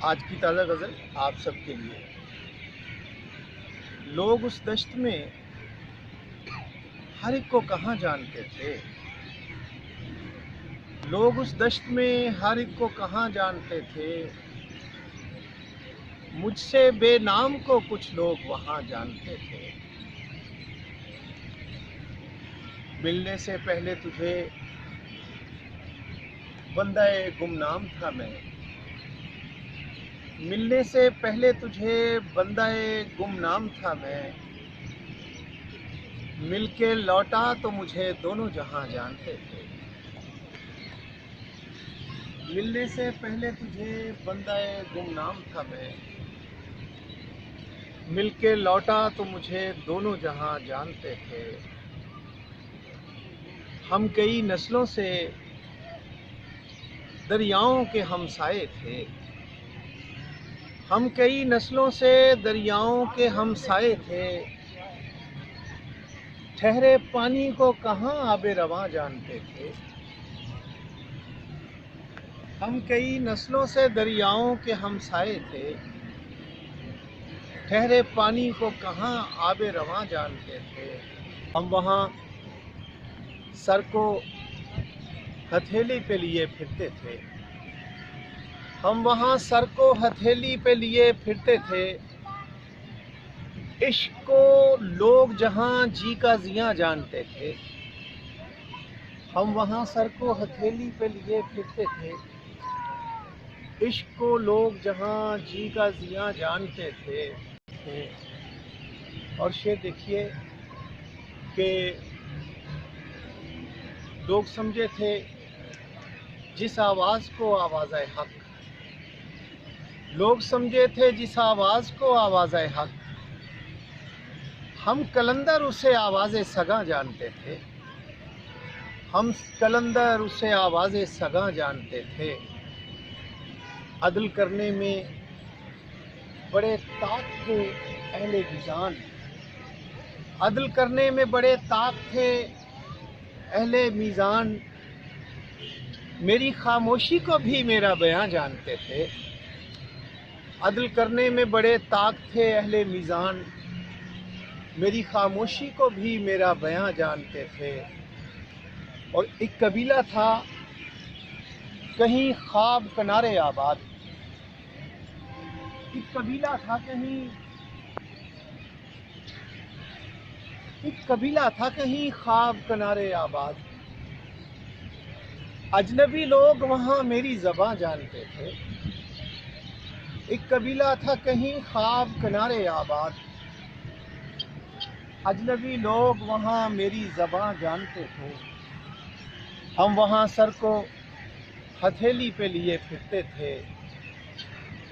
آج کی تازہ غزل آپ سب کے لیے۔ لوگ اس دشت میں ہر ایک کو کہاں جانتے تھے، لوگ اس دشت میں ہر ایک کو کہاں جانتے تھے، مجھ سے بے نام کو کچھ لوگ وہاں جانتے تھے۔ ملنے سے پہلے تجھے بندہ گمنام تھا میں، ملنے سے پہلے تجھے بندہ گمنام تھا میں، مل کے لوٹا تو مجھے دونوں جہاں جانتے تھے۔ ملنے سے پہلے تجھے بندہ گمنام تھا میں، مل کے لوٹا تو مجھے دونوں جہاں جانتے تھے۔ ہم کئی نسلوں سے دریاؤں کے ہمسائے تھے، ہم کئی نسلوں سے دریاؤں کے ہمسائے تھے، ٹھہرے پانی کو کہاں آب رواں جانتے تھے۔ ہم کئی نسلوں سے دریاؤں کے ہمسائے تھے، ٹھہرے پانی کو کہاں آب رواں جانتے تھے۔ ہم وہاں سر کو ہتھیلی پہ لیے پھرتے تھے، ہم وہاں سر کو ہتھیلی پہ لیے پھرتے تھے، عشق کو لوگ جہاں جی کا زیاں جانتے تھے۔ ہم وہاں سر کو ہتھیلی پہ لیے پھرتے تھے، عشق کو لوگ جہاں جی کا زیاں جانتے تھے۔ اور شعر دیکھیے کہ لوگ سمجھے تھے جس آواز کو آواز حق، لوگ سمجھے تھے جس آواز کو آواز حق، ہم قلندر اسے آواز سگاں جانتے تھے، ہم قلندر اسے آواز سگاں جانتے تھے۔ عدل کرنے میں بڑے طاقت تھے اہل میزان، عدل کرنے میں بڑے طاقت تھے اہل میزان، میری خاموشی کو بھی میرا بیاں جانتے تھے۔ عدل کرنے میں بڑے طاقت تھے اہل میزان، میری خاموشی کو بھی میرا بیاں جانتے تھے۔ اور ایک قبیلہ تھا کہیں خواب کنارے آباد، ایک قبیلہ تھا کہیں خواب کنارے آباد، اجنبی لوگ وہاں میری زباں جانتے تھے۔ ایک قبیلہ تھا کہیں خواب کنارے آباد، اجنبی لوگ وہاں میری زباں جانتے تھے۔ ہم وہاں سر کو ہتھیلی پہ لیے پھرتے تھے،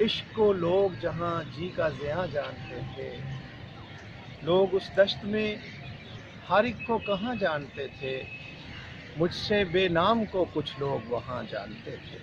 عشق کو لوگ جہاں جی کا زیاں جانتے تھے۔ لوگ اس دشت میں ہر ایک کو کہاں جانتے تھے، مجھ سے بے نام کو کچھ لوگ وہاں جانتے تھے۔